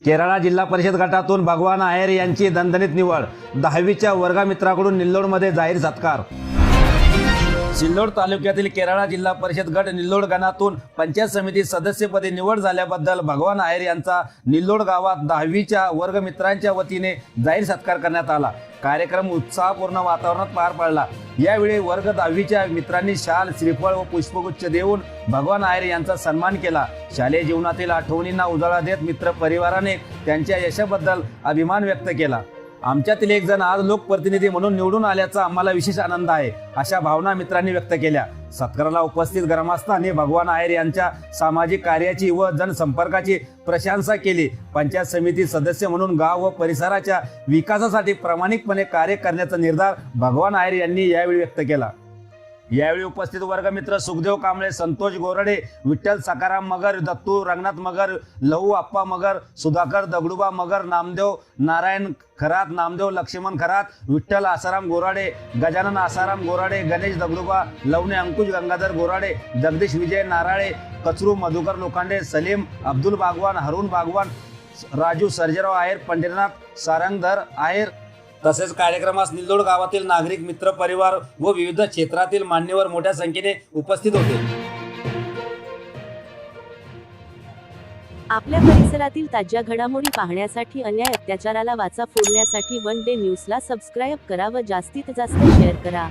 केराळा जिल्हा परिषद गटातून भगवान आहेर यांची दणदणीत निवड। 10वीच्या वर्गमित्राकडून निल्लोडमध्ये जाहीर सत्कार। सिल्लोड तालुक्यातील केराळा जिल्हा परिषद गट निल्लोड गणातून पंचायत समिती सदस्यपदी निवड झाल्याबद्दल भगवान आहेर यांचा निल्लोड गावात 10वीच्या वर्गमित्रांच्या वतीने जाहीर सत्कार करण्यात आला। कार्यक्रम उत्साहपूर्ण वातावरणात पार पडला। यावेळी वर्ग 10वीच्या मित्रांनी शाल, श्रीफळ व पुष्पगुच्छ देऊन भगवान आहेर यांचा सन्मान केला। शालेय जीवनातील आठवणींना उजाळा देत मित्र परिवाराने त्यांच्या यशाबद्दल अभिमान व्यक्त केला। आमच्यातील एक जण आज लोकप्रतिनिधी म्हणून निवडून आल्याचा आम्हाला विशेष आनंद आहे, अशा भावना मित्रांनी व्यक्त केल्या। सत्काराला उपस्थित ग्रामस्थांनी भगवान आहेर यांच्या सामाजिक कार्याची व जनसंपर्काची प्रशंसा केली। पंचायत समिती सदस्य म्हणून गाव व परिसराच्या विकासासाठी प्रामाणिकपणे कार्य करण्याचा निर्धार भगवान आहेर यांनी यावेळी व्यक्त केला। यावेळी उपस्थित वर्गमित्र सुखदेव कांबळे, संतोष गोरडे, विठ्ठल सकाराम मगर, दत्तू रंगनाथ मगर, लहू आप्पा मगर, सुधाकर दगडूबा मगर, नामदेव नारायण खरात, नामदेव लक्ष्मण खरात, विठ्ठल आसाराम गोराडे, गजानन आसाराम गोराडे, गणेश दगडूबा, लवणे अंकुश गंगाधर गोराडे, जगदीश विजय नाराळे, कचरू मधुकर लोखंडे, सलीम अब्दुल बागवान, हरून बागवान, राजू सर्जेराव आहेर, पंढरीनाथ सारंगधर आहेर तसेच कार्यक्रमास निल्लोड गावातील नागरिक, मित्र परिवार व विविध क्षेत्रातील मान्यवर मोठ्या संख्येने उपस्थित होते। आपल्या परिसरातील ताज्या घडामोडी पाहण्यासाठी, अन्याय अत्याचाराला वाचा फोडण्यासाठी वन डे न्यूजला सबस्क्राईब करा व जास्तीत जास्त शेअर करा।